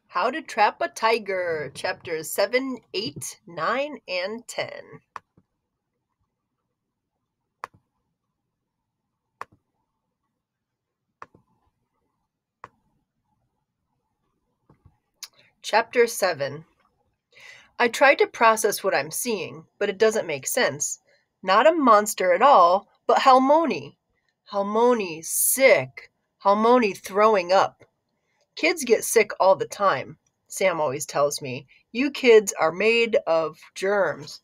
How to Trap a Tiger, chapters 7, 8, 9, and 10. Chapter 7. I try to process what I'm seeing, but it doesn't make sense. Not a monster at all, but Halmoni. Halmoni sick. Halmoni throwing up. Kids get sick all the time, Sam always tells me. You kids are made of germs,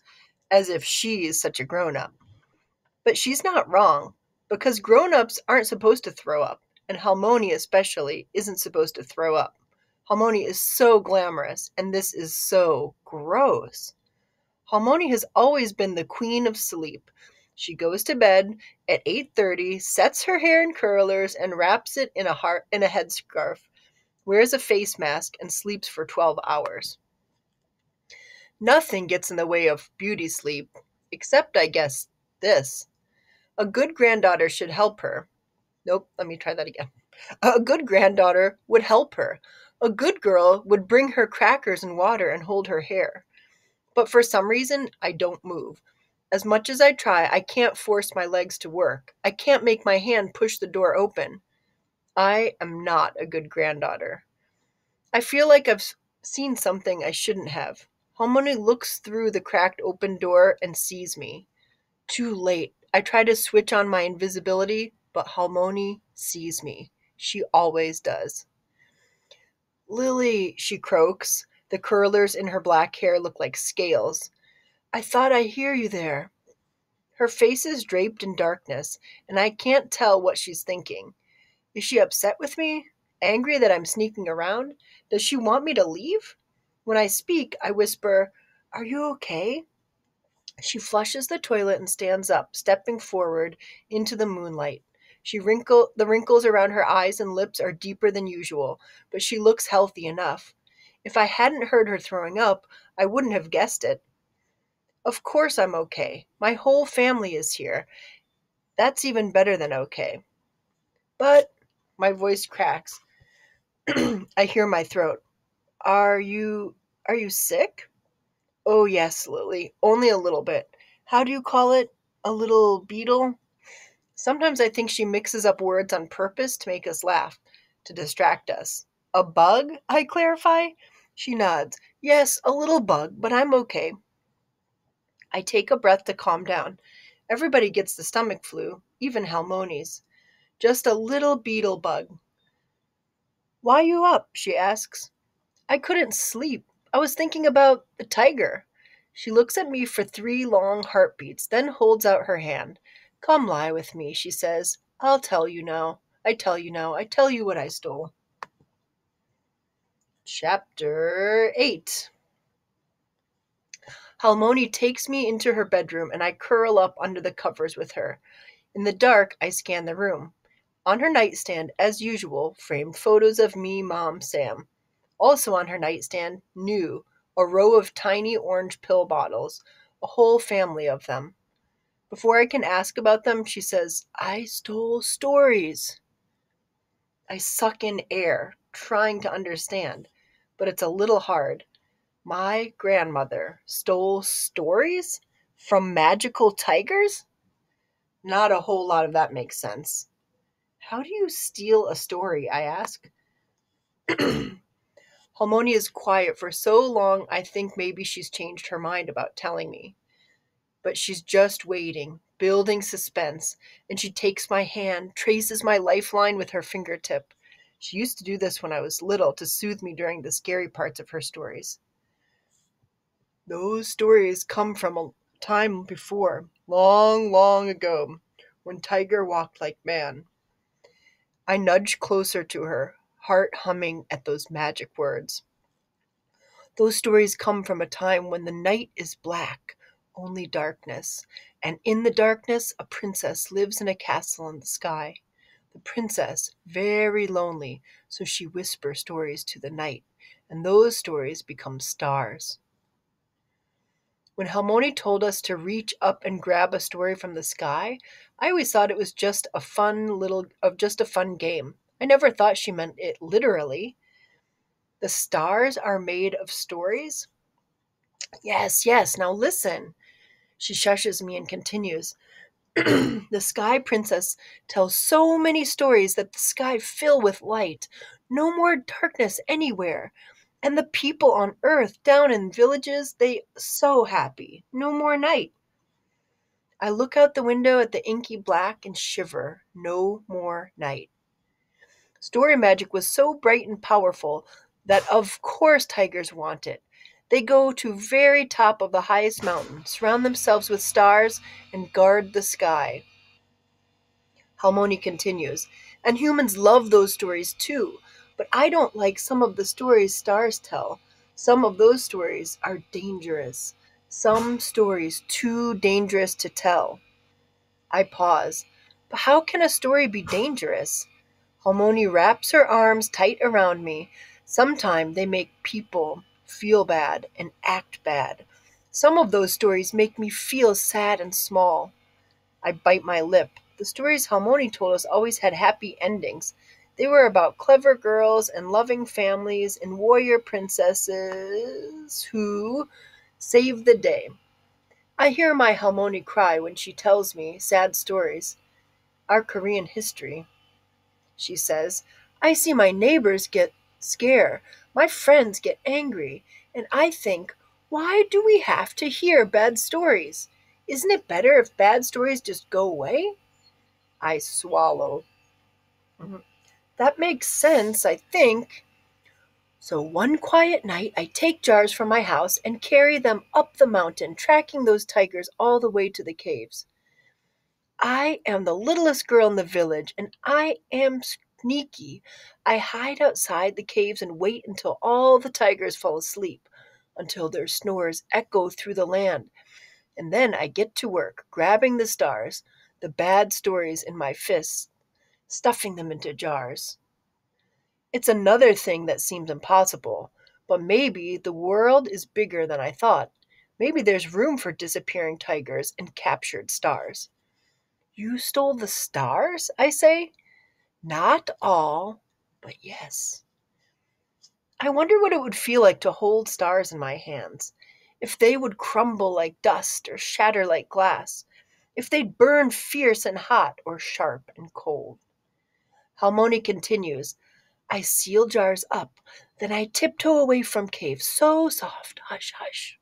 as if she is such a grown up. But she's not wrong, because grown-ups aren't supposed to throw up, and Halmoni especially isn't supposed to throw up. Halmoni is so glamorous, and this is so gross. Halmoni has always been the queen of sleep. She goes to bed at 8:30, sets her hair in curlers, and wraps it in a headscarf, wears a face mask, and sleeps for 12 hours. Nothing gets in the way of beauty sleep, except, I guess, this. A good granddaughter should help her. Nope, let me try that again. A good granddaughter would help her. A good girl would bring her crackers and water and hold her hair. But for some reason, I don't move. As much as I try, I can't force my legs to work. I can't make my hand push the door open. I am not a good granddaughter. I feel like I've seen something I shouldn't have. Harmony looks through the cracked open door and sees me. Too late. I try to switch on my invisibility, but Halmoni sees me. She always does. Lily, she croaks. The curlers in her black hair look like scales. I thought I hear you there. Her face is draped in darkness, and I can't tell what she's thinking. Is she upset with me? Angry that I'm sneaking around? Does she want me to leave? When I speak, I whisper, "Are you okay?" She flushes the toilet and stands up, stepping forward into the moonlight. The wrinkles around her eyes and lips are deeper than usual, but she looks healthy enough. If I hadn't heard her throwing up, I wouldn't have guessed it. Of course I'm okay. My whole family is here. That's even better than okay. But my voice cracks. I hear my throat. Are you sick? Oh yes, Lily. Only a little bit. How do you call it? A little beetle? Sometimes I think she mixes up words on purpose to make us laugh, to distract us. A bug? I clarify. She nods. Yes, a little bug, but I'm okay. I take a breath to calm down. Everybody gets the stomach flu, even Halmoni's. Just a little beetle bug. Why you up? She asks. I couldn't sleep. I was thinking about the tiger. She looks at me for 3 long heartbeats, then holds out her hand. Come lie with me, she says. I'll tell you now. I tell you now. I tell you what I stole. Chapter 8. Halmoni takes me into her bedroom and I curl up under the covers with her. In the dark, I scan the room. On her nightstand, as usual, framed photos of me, Mom, Sam. Also on her nightstand, new, a row of tiny orange pill bottles, a whole family of them. Before I can ask about them, she says, I stole stories. I suck in air, trying to understand, but it's a little hard. My grandmother stole stories? From magical tigers? Not a whole lot of that makes sense. How do you steal a story? I ask. Halmoni is quiet for so long I think maybe she's changed her mind about telling me. But she's just waiting, building suspense, and she takes my hand, traces my lifeline with her fingertip. She used to do this when I was little to soothe me during the scary parts of her stories. Those stories come from a time before, long, long ago, when Tiger walked like man. I nudge closer to her, heart humming at those magic words. Those stories come from a time when the night is black, only darkness, and in the darkness a princess lives in a castle in the sky. The princess, very lonely, so she whispers stories to the night, and those stories become stars. When Halmoni told us to reach up and grab a story from the sky, I always thought it was just a fun game. I never thought she meant it literally. The stars are made of stories? Yes, yes, now listen. She shushes me and continues. The sky princess tells so many stories that the sky fill with light. No more darkness anywhere. And the people on earth down in villages, they so happy. No more night. I look out the window at the inky black and shiver. No more night. Story magic was so bright and powerful that of course tigers want it. They go to very top of the highest mountain, surround themselves with stars, and guard the sky. Halmoni continues, and humans love those stories too, but I don't like some of the stories stars tell. Some of those stories are dangerous. Some stories too dangerous to tell. I pause. But how can a story be dangerous? Halmoni wraps her arms tight around me. Sometimes they make people feel bad and act bad. Some of those stories make me feel sad and small. I bite my lip. The stories Halmoni told us always had happy endings. They were about clever girls and loving families and warrior princesses who saved the day. I hear my Halmoni cry when she tells me sad stories. Our Korean history, she says. I see my neighbors get scared, my friends get angry, and I think, why do we have to hear bad stories? Isn't it better if bad stories just go away? I swallow. Mhm. That makes sense, I think. So one quiet night, I take jars from my house and carry them up the mountain, tracking those tigers all the way to the caves. I am the littlest girl in the village, and I am sneaky. I hide outside the caves and wait until all the tigers fall asleep, until their snores echo through the land. And then I get to work, grabbing the stars, the bad stories in my fists, stuffing them into jars. It's another thing that seems impossible, but maybe the world is bigger than I thought. Maybe there's room for disappearing tigers and captured stars. You stole the stars? I say. Not all, but yes. I wonder what it would feel like to hold stars in my hands. If they would crumble like dust or shatter like glass. If they'd burn fierce and hot or sharp and cold. Halmoni continues, I seal jars up, then I tiptoe away from caves, so soft, hush, hush.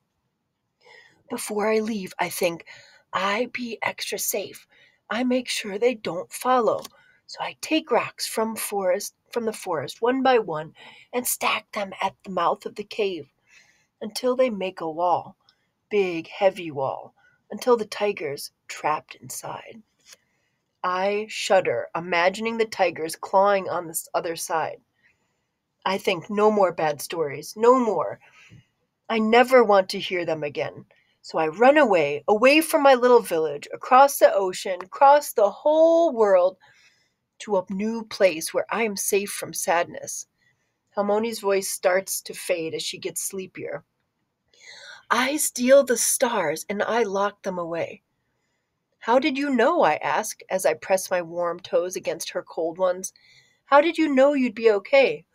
Before I leave, I think, I be extra safe. I make sure they don't follow. So I take rocks from the forest one by one and stack them at the mouth of the cave until they make a wall, big, heavy wall, until the tigers trapped inside. I shudder, imagining the tigers clawing on the other side. I think no more bad stories, no more. I never want to hear them again. So I run away, away from my little village, across the ocean, across the whole world, to a new place where I am safe from sadness. Halmoni's voice starts to fade as she gets sleepier. I steal the stars and I lock them away. How did you know? I ask as I press my warm toes against her cold ones. How did you know you'd be okay?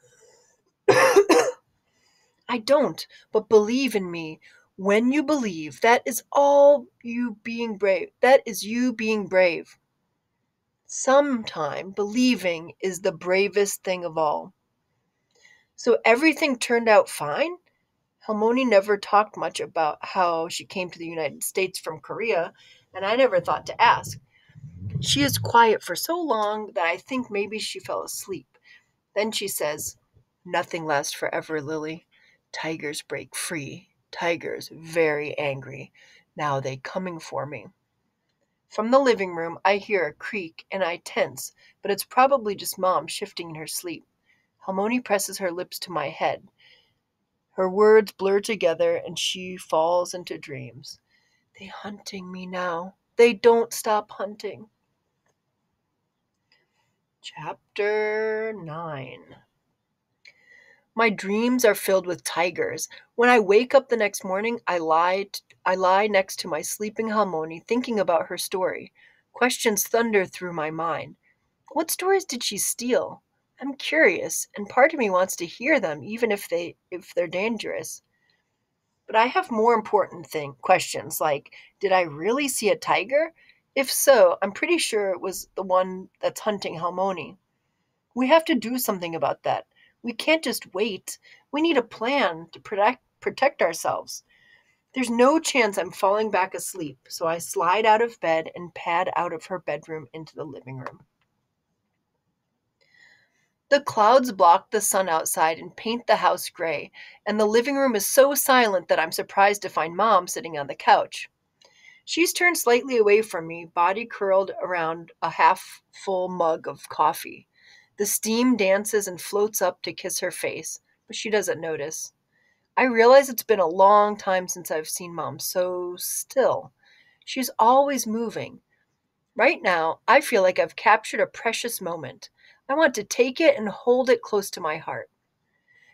I don't, but believe in me. When you believe, that is all you being brave. That is you being brave. Sometime believing is the bravest thing of all. So everything turned out fine? Halmoni never talked much about how she came to the United States from Korea, and I never thought to ask. She is quiet for so long that I think maybe she fell asleep. Then she says, Nothing lasts forever, Lily. Tigers break free. Tigers very angry. Now they coming for me. From the living room, I hear a creak and I tense, but it's probably just Mom shifting in her sleep. Halmoni presses her lips to my head. Her words blur together and she falls into dreams. They hunting me now. They don't stop hunting. Chapter 9. My dreams are filled with tigers. When I wake up the next morning, I lie next to my sleeping Halmoni, thinking about her story. Questions thunder through my mind. What stories did she steal? I'm curious, and part of me wants to hear them, even if they're dangerous. But I have more important questions like, did I really see a tiger? If so, I'm pretty sure it was the one that's hunting Halmoni. We have to do something about that. We can't just wait. We need a plan to protect ourselves. There's no chance I'm falling back asleep, so I slide out of bed and pad out of her bedroom into the living room. The clouds block the sun outside and paint the house gray, and the living room is so silent that I'm surprised to find Mom sitting on the couch. She's turned slightly away from me, body curled around a half full mug of coffee. The steam dances and floats up to kiss her face, but she doesn't notice. I realize it's been a long time since I've seen Mom so still. She's always moving. Right now, I feel like I've captured a precious moment. I want to take it and hold it close to my heart.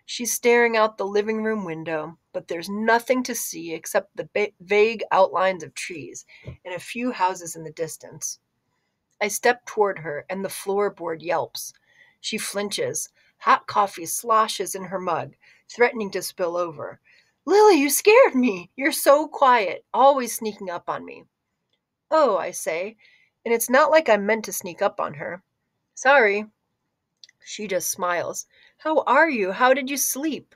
She's staring out the living room window, but there's nothing to see except the vague outlines of trees and a few houses in the distance. I step toward her, and the floorboard yelps. She flinches. Hot coffee sloshes in her mug, threatening to spill over. Lily, you scared me. You're so quiet, always sneaking up on me. Oh, I say, and it's not like I meant to sneak up on her. Sorry. She just smiles. How are you? How did you sleep?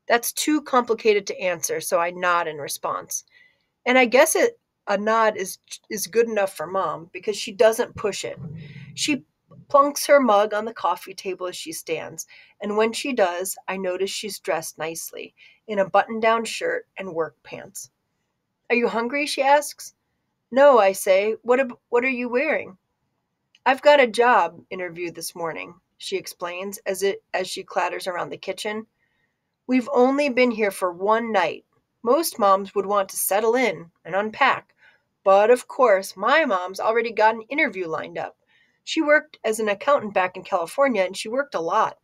That's too complicated to answer, so I nod in response. And I guess a nod is good enough for Mom because she doesn't push it. She plunks her mug on the coffee table as she stands, and when she does, I notice she's dressed nicely in a button-down shirt and work pants. Are you hungry? She asks. No, I say. What are you wearing? I've got a job interview this morning, she explains as she clatters around the kitchen. We've only been here for one night. Most moms would want to settle in and unpack. But of course, my mom's already got an interview lined up. She worked as an accountant back in California and she worked a lot.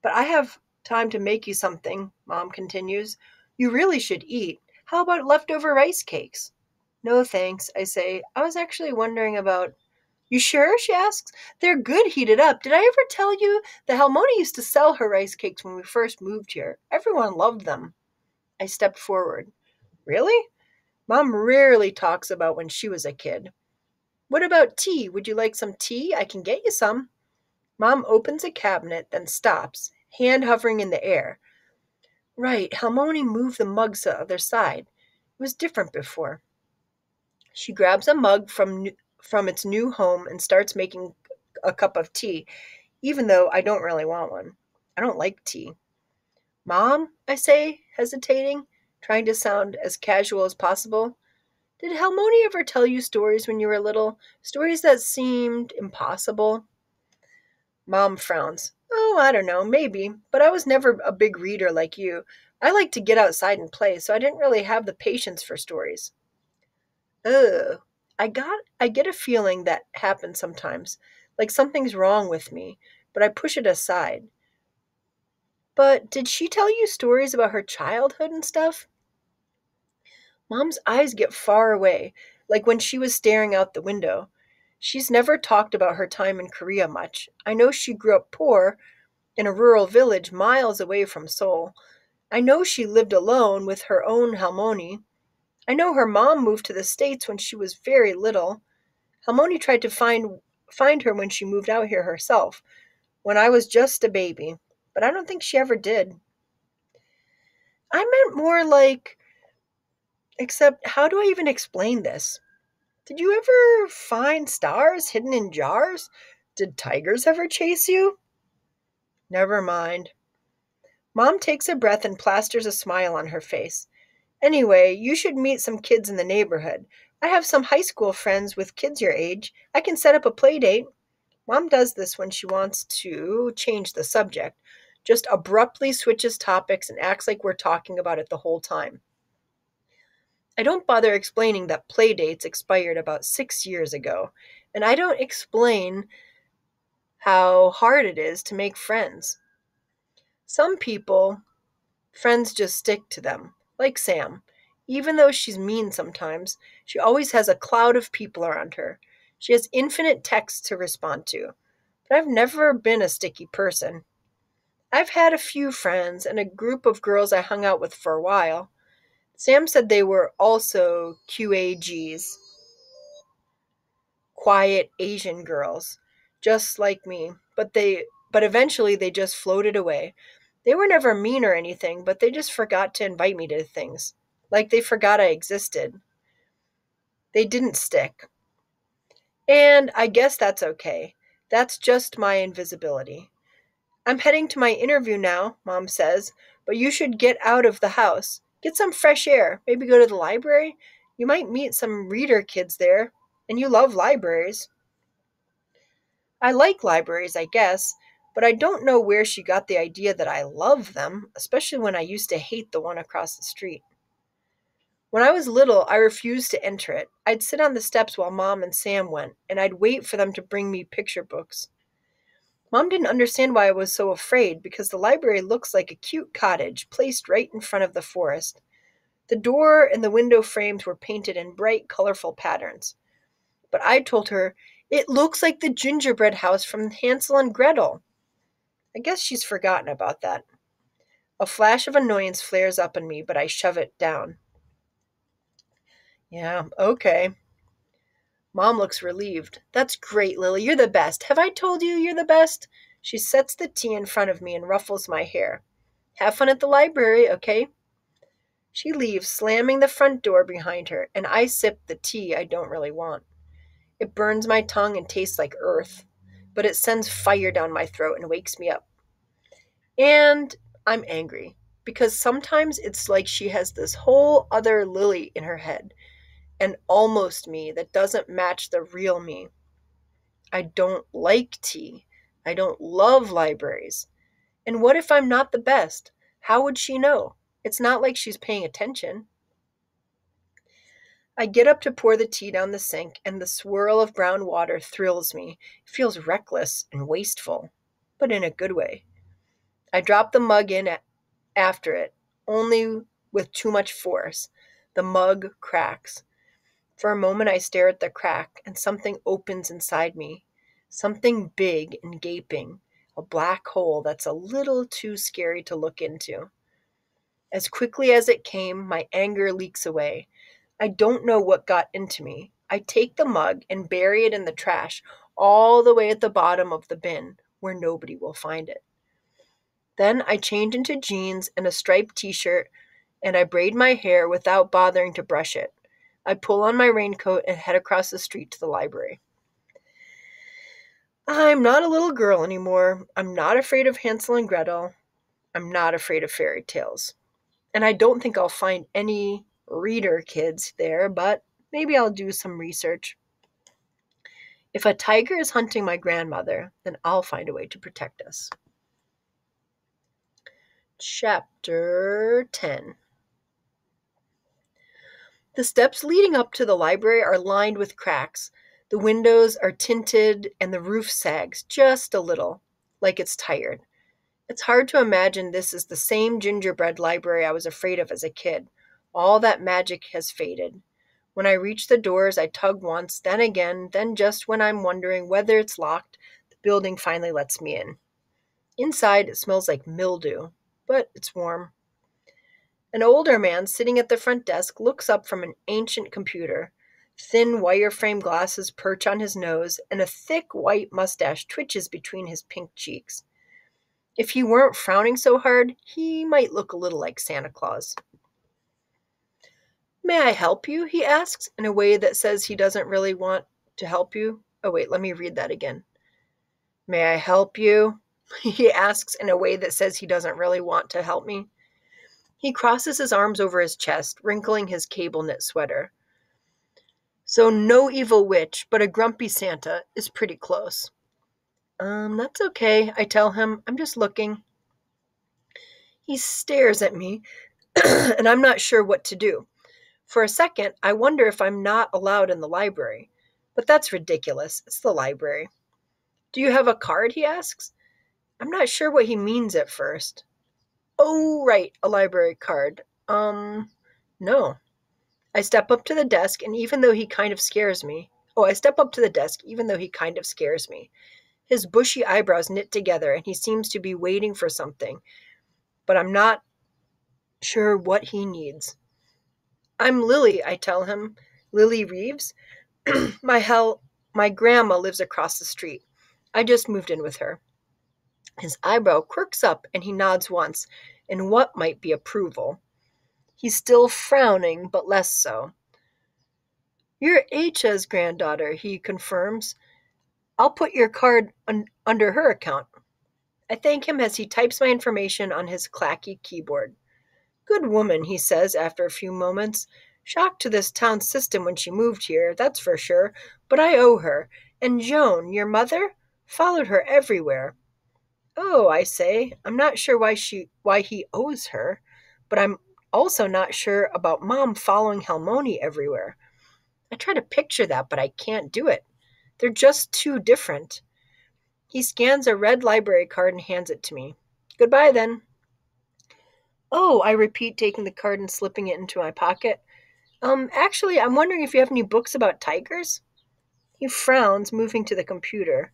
But I have time to make you something, Mom continues. You really should eat. How about leftover rice cakes? No thanks, I say. I was actually wondering about. You sure? She asks. They're good heated up. Did I ever tell you the Halmoni used to sell her rice cakes when we first moved here? Everyone loved them. I stepped forward. Really? Mom rarely talks about when she was a kid. What about tea? Would you like some tea? I can get you some. Mom opens a cabinet, then stops, hand hovering in the air. Right, Halmoni moved the mugs to the other side. It was different before. She grabs a mug from its new home and starts making a cup of tea, even though I don't really want one. I don't like tea. Mom, I say, hesitating, trying to sound as casual as possible. Did Halmoni ever tell you stories when you were little? Stories that seemed impossible? Mom frowns. Oh, I don't know, maybe, but I was never a big reader like you. I like to get outside and play, so I didn't really have the patience for stories. Ugh. I get a feeling that happens sometimes, like something's wrong with me, but I push it aside. But did she tell you stories about her childhood and stuff? Mom's eyes get far away, like when she was staring out the window. She's never talked about her time in Korea much. I know she grew up poor in a rural village miles away from Seoul. I know she lived alone with her own Halmoni. I know her mom moved to the States when she was very little. Halmoni tried to find her when she moved out here herself, when I was just a baby, but I don't think she ever did. I meant more like, except how do I even explain this? Did you ever find stars hidden in jars? Did tigers ever chase you? Never mind. Mom takes a breath and plasters a smile on her face. Anyway, you should meet some kids in the neighborhood. I have some high school friends with kids your age. I can set up a play date. Mom does this when she wants to change the subject, just abruptly switches topics and acts like we're talking about it the whole time. I don't bother explaining that play dates expired about 6 years ago, and I don't explain how hard it is to make friends. Some people, friends just stick to them, like Sam. Even though she's mean sometimes, she always has a cloud of people around her. She has infinite texts to respond to. but I've never been a sticky person. I've had a few friends and a group of girls I hung out with for a while. Sam said they were also QAGs, quiet Asian girls, just like me, but eventually they just floated away. They were never mean or anything, but they just forgot to invite me to things. Like they forgot I existed. They didn't stick. And I guess that's okay. That's just my invisibility. I'm heading to my interview now, Mom says, but you should get out of the house. Get some fresh air. Maybe go to the library. You might meet some reader kids there. And you love libraries. I like libraries, I guess, but I don't know where she got the idea that I love them, especially when I used to hate the one across the street. When I was little, I refused to enter it. I'd sit on the steps while Mom and Sam went, and I'd wait for them to bring me picture books. Mom didn't understand why I was so afraid because the library looks like a cute cottage placed right in front of the forest. The door and the window frames were painted in bright, colorful patterns. But I told her, it looks like the gingerbread house from Hansel and Gretel. I guess she's forgotten about that. A flash of annoyance flares up in me, but I shove it down. Yeah, okay. Mom looks relieved. That's great, Lily. You're the best. Have I told you you're the best? She sets the tea in front of me and ruffles my hair. Have fun at the library, okay? She leaves, slamming the front door behind her, and I sip the tea I don't really want. It burns my tongue and tastes like earth, but it sends fire down my throat and wakes me up. And I'm angry, because sometimes it's like she has this whole other Lily in her head, an almost me that doesn't match the real me. I don't like tea. I don't love libraries. And what if I'm not the best? How would she know? It's not like she's paying attention. I get up to pour the tea down the sink, and the swirl of brown water thrills me. It feels reckless and wasteful, but in a good way. I drop the mug in after it, only with too much force. The mug cracks. For a moment, I stare at the crack, and something opens inside me. Something big and gaping. A black hole that's a little too scary to look into. As quickly as it came, my anger leaks away. I don't know what got into me. I take the mug and bury it in the trash, all the way at the bottom of the bin, where nobody will find it. Then I change into jeans and a striped t-shirt, and I braid my hair without bothering to brush it. I pull on my raincoat and head across the street to the library. I'm not a little girl anymore. I'm not afraid of Hansel and Gretel. I'm not afraid of fairy tales. And I don't think I'll find any reader kids there, but maybe I'll do some research. If a tiger is hunting my grandmother, then I'll find a way to protect us. Chapter 10. The steps leading up to the library are lined with cracks. The windows are tinted and the roof sags just a little, like it's tired. It's hard to imagine this is the same gingerbread library I was afraid of as a kid. All that magic has faded. When I reach the doors, I tug once, then again, then just when I'm wondering whether it's locked, the building finally lets me in. Inside, it smells like mildew, but it's warm. An older man sitting at the front desk looks up from an ancient computer. Thin wireframe glasses perch on his nose, and a thick white mustache twitches between his pink cheeks. If he weren't frowning so hard, he might look a little like Santa Claus. May I help you? He asks in a way that says he doesn't really want to help you. Oh, wait, let me read that again. May I help you? He asks in a way that says he doesn't really want to help me. He crosses his arms over his chest, wrinkling his cable knit sweater. So no evil witch, but a grumpy Santa is pretty close. That's okay, I tell him. I'm just looking. He stares at me, and I'm not sure what to do. For a second, I wonder if I'm not allowed in the library. But that's ridiculous. It's the library. Do you have a card? He asks. I'm not sure what he means at first. Oh, right, a library card. No. I step up to the desk, and even though he kind of scares me, I step up to the desk, even though he kind of scares me. His bushy eyebrows knit together, and he seems to be waiting for something, but I'm not sure what he needs. I'm Lily, I tell him. Lily Reeves. My my grandma lives across the street. I just moved in with her. His eyebrow quirks up and he nods once, in what might be approval. He's still frowning, but less so. You're H's granddaughter, he confirms. I'll put your card under her account. I thank him as he types my information on his clacky keyboard. Good woman, he says after a few moments. Shocked to this town system when she moved here, that's for sure, but I owe her. And Joan, your mother, followed her everywhere. Oh, I say, I'm not sure why he owes her, but I'm also not sure about Mom following Halmoni everywhere. I try to picture that, but I can't do it. They're just too different. He scans a red library card and hands it to me. Goodbye, then. Oh, I repeat, taking the card and slipping it into my pocket. Actually, I'm wondering if you have any books about tigers? He frowns, moving to the computer.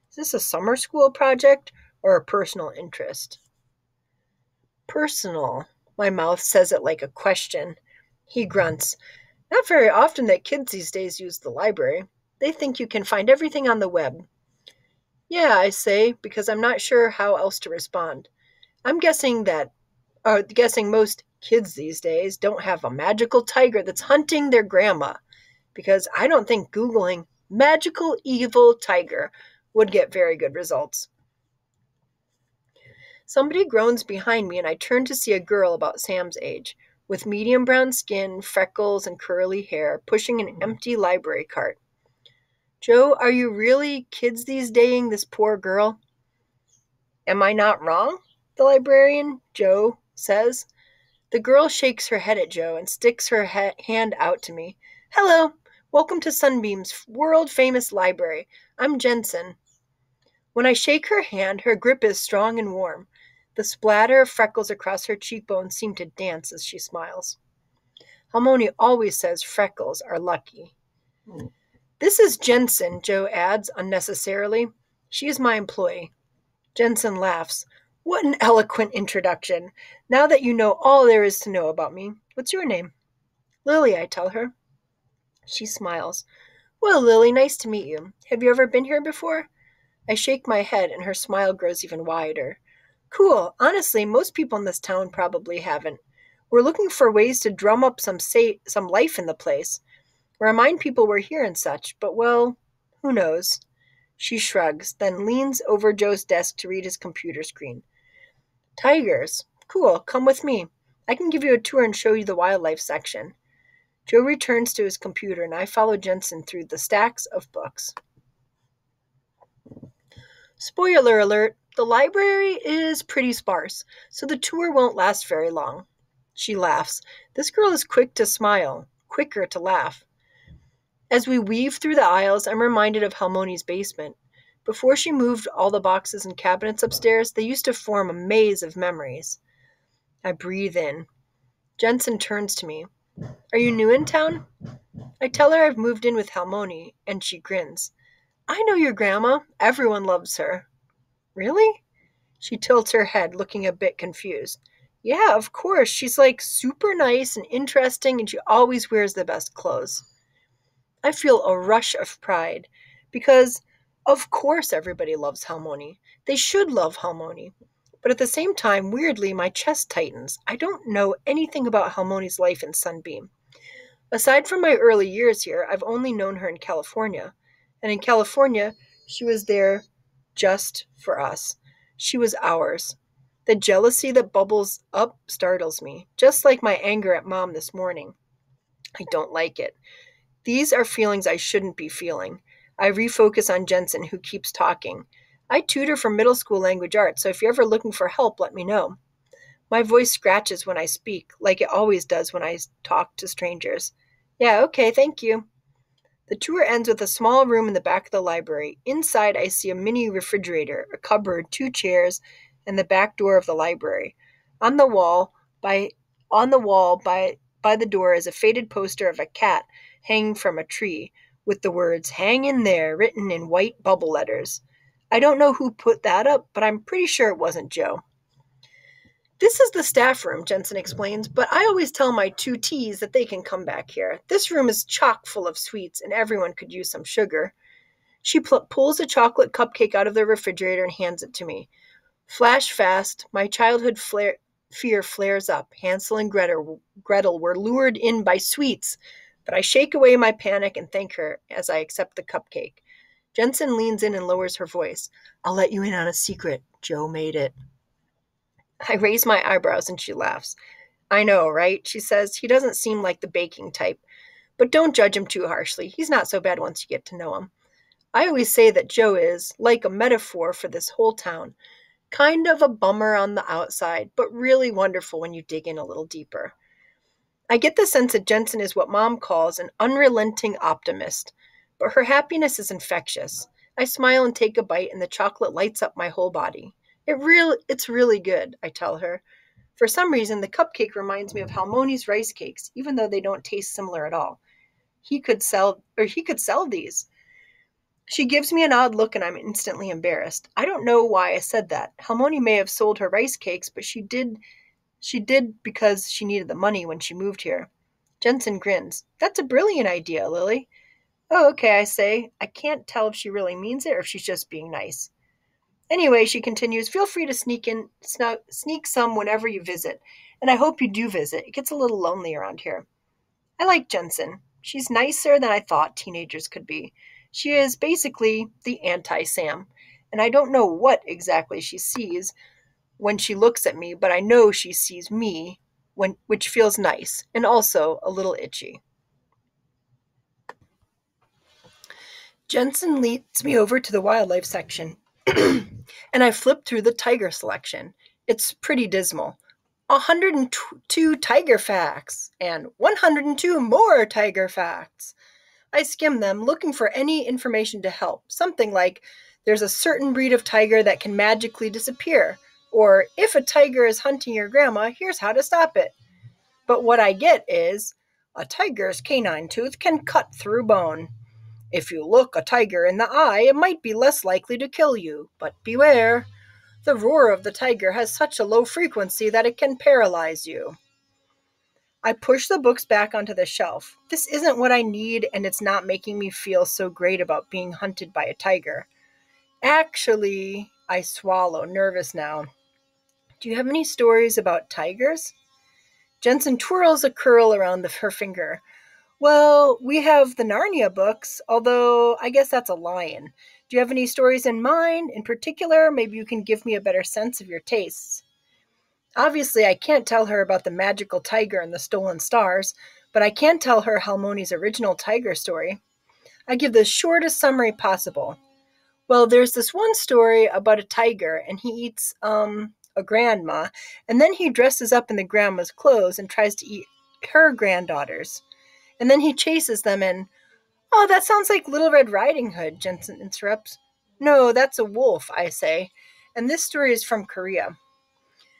Is this a summer school project or a personal interest? Personal. My mouth says it like a question. He grunts. Not very often that kids these days use the library. They think you can find everything on the web. Yeah, I say, because I'm not sure how else to respond. I'm guessing most kids these days don't have a magical tiger that's hunting their grandma, because I don't think Googling magical evil tiger would get very good results. Somebody groans behind me, and I turn to see a girl about Sam's age, with medium brown skin, freckles, and curly hair, pushing an empty library cart. Joe, are you really kids these daying this poor girl? Am I not wrong? The librarian, Joe, says. The girl shakes her head at Joe and sticks her hand out to me. Hello, welcome to Sunbeam's world-famous library. I'm Jensen. When I shake her hand, her grip is strong and warm. The splatter of freckles across her cheekbones seem to dance as she smiles. Halmoni always says freckles are lucky. This is Jensen, Joe adds unnecessarily. She is my employee. Jensen laughs. What an eloquent introduction. Now that you know all there is to know about me, what's your name? Lily, I tell her. She smiles. Well, Lily, nice to meet you. Have you ever been here before? I shake my head and her smile grows even wider. Cool. Honestly, most people in this town probably haven't. We're looking for ways to drum up some life in the place. Remind people we're here and such, but well, who knows? She shrugs, then leans over Joe's desk to read his computer screen. Tigers. Cool, come with me. I can give you a tour and show you the wildlife section. Joe returns to his computer and I follow Jensen through the stacks of books. Spoiler alert, the library is pretty sparse, so the tour won't last very long. She laughs. This girl is quick to smile, quicker to laugh. As we weave through the aisles, I'm reminded of Halmoni's basement. Before she moved all the boxes and cabinets upstairs, they used to form a maze of memories. I breathe in. Jensen turns to me. Are you new in town? I tell her I've moved in with Halmoni, and she grins. I know your grandma. Everyone loves her. Really? She tilts her head, looking a bit confused. Yeah, of course. She's like super nice and interesting, and she always wears the best clothes. I feel a rush of pride because, of course, everybody loves Halmoni. They should love Halmoni. But at the same time, weirdly, my chest tightens. I don't know anything about Halmoni's life in Sunbeam. Aside from my early years here, I've only known her in California. And in California, she was there just for us. She was ours. The jealousy that bubbles up startles me, just like my anger at Mom this morning. I don't like it. These are feelings I shouldn't be feeling. I refocus on Jensen, who keeps talking. I tutor for middle school language arts, so if you're ever looking for help, let me know. My voice scratches when I speak, like it always does when I talk to strangers. Yeah, okay, thank you. The tour ends with a small room in the back of the library. Inside, I see a mini refrigerator, a cupboard, 2 chairs, and the back door of the library. On the wall, by the door is a faded poster of a cat hanging from a tree, with the words "Hang in there" written in white bubble letters. I don't know who put that up, but I'm pretty sure it wasn't Joe. This is the staff room, Jensen explains, but I always tell my two T's that they can come back here. This room is chock full of sweets, and everyone could use some sugar. She pulls a chocolate cupcake out of the refrigerator and hands it to me. Flash fast, my childhood fear flares up. Hansel and Gretel were lured in by sweets, but I shake away my panic and thank her as I accept the cupcake. Jensen leans in and lowers her voice. I'll let you in on a secret. Joe made it. I raise my eyebrows and she laughs. I know, right? She says. He doesn't seem like the baking type. But don't judge him too harshly. He's not so bad once you get to know him. I always say that Joe is, like a metaphor for this whole town, kind of a bummer on the outside, but really wonderful when you dig in a little deeper. I get the sense that Jensen is what Mom calls an unrelenting optimist, but her happiness is infectious. I smile and take a bite, and the chocolate lights up my whole body. It's really good, I tell her. For some reason, the cupcake reminds me of Halmoni's rice cakes, even though they don't taste similar at all. He could sell these. She gives me an odd look and I'm instantly embarrassed. I don't know why I said that. Halmoni may have sold her rice cakes, but she did because she needed the money when she moved here. Jensen grins. That's a brilliant idea, Lily. Oh, okay, I say. I can't tell if she really means it or if she's just being nice. Anyway, she continues, feel free to sneak some whenever you visit. And I hope you do visit. It gets a little lonely around here. I like Jensen. She's nicer than I thought teenagers could be. She is basically the anti-Sam. And I don't know what exactly she sees when she looks at me, but I know she sees me, which feels nice and also a little itchy. Jensen leads me over to the wildlife section, and I flip through the tiger selection. It's pretty dismal. 102 tiger facts and 102 more tiger facts. I skim them, looking for any information to help. Something like, there's a certain breed of tiger that can magically disappear. Or, if a tiger is hunting your grandma, here's how to stop it. But what I get is, a tiger's canine tooth can cut through bone. If you look a tiger in the eye, it might be less likely to kill you. But beware, the roar of the tiger has such a low frequency that it can paralyze you. I push the books back onto the shelf. This isn't what I need, and it's not making me feel so great about being hunted by a tiger. Actually, I swallow, nervous now. Do you have any stories about tigers? Jensen twirls a curl around her finger. Well, we have the Narnia books, although I guess that's a lion. Do you have any stories in mind? In particular, maybe you can give me a better sense of your tastes. Obviously, I can't tell her about the magical tiger and the stolen stars, but I can tell her Halmoni's original tiger story. I give the shortest summary possible. Well, there's this one story about a tiger, and he eats, a grandma, and then he dresses up in the grandma's clothes and tries to eat her granddaughters. And then he chases them and, oh, that sounds like Little Red Riding Hood, Jensen interrupts. No, that's a wolf, I say, and this story is from Korea.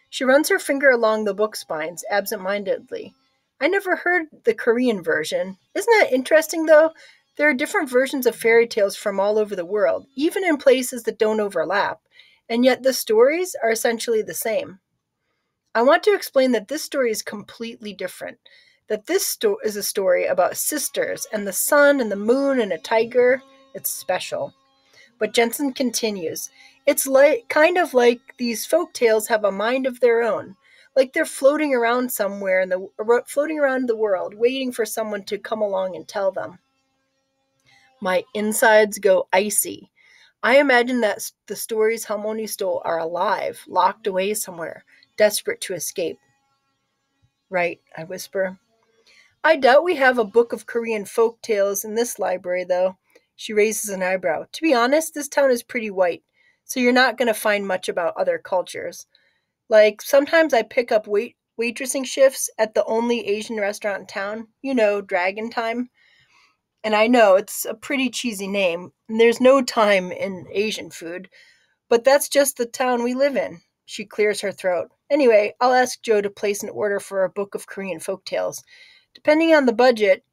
She runs her finger along the book spines absent-mindedly. I never heard the Korean version. Isn't that interesting, though? There are different versions of fairy tales from all over the world, even in places that don't overlap, and yet the stories are essentially the same. I want to explain that this story is completely different, that this is a story about sisters and the sun and the moon and a tiger. It's special. But Jensen continues, it's kind of like these folk tales have a mind of their own, like they're floating around somewhere floating around the world, waiting for someone to come along and tell them. My insides go icy. I imagine that the stories Halmoni stole are alive, locked away somewhere, desperate to escape. Right, I whisper. I doubt we have a book of Korean folk tales in this library, though. She raises an eyebrow. To be honest, this town is pretty white, so you're not going to find much about other cultures. Like, sometimes I pick up waitressing shifts at the only Asian restaurant in town. You know, Dragon Time. And I know it's a pretty cheesy name, and there's no time in Asian food, but that's just the town we live in. She clears her throat. Anyway, I'll ask Joe to place an order for a book of Korean folk tales. Depending on the budget,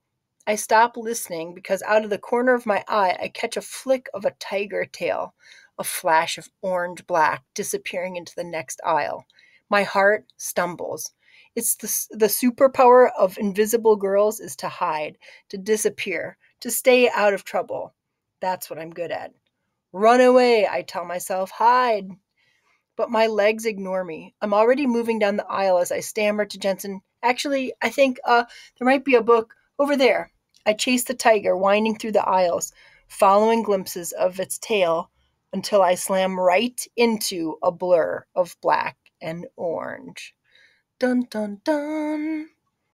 I stop listening because out of the corner of my eye, I catch a flick of a tiger tail. a flash of orange black disappearing into the next aisle. My heart stumbles. It's the superpower of invisible girls is to hide, to disappear, to stay out of trouble. That's what I'm good at. Run away, I tell myself, hide. But my legs ignore me. I'm already moving down the aisle as I stammer to Jensen, actually, I think there might be a book over there. I chase the tiger, winding through the aisles, following glimpses of its tail until I slam right into a blur of black and orange. Dun dun dun.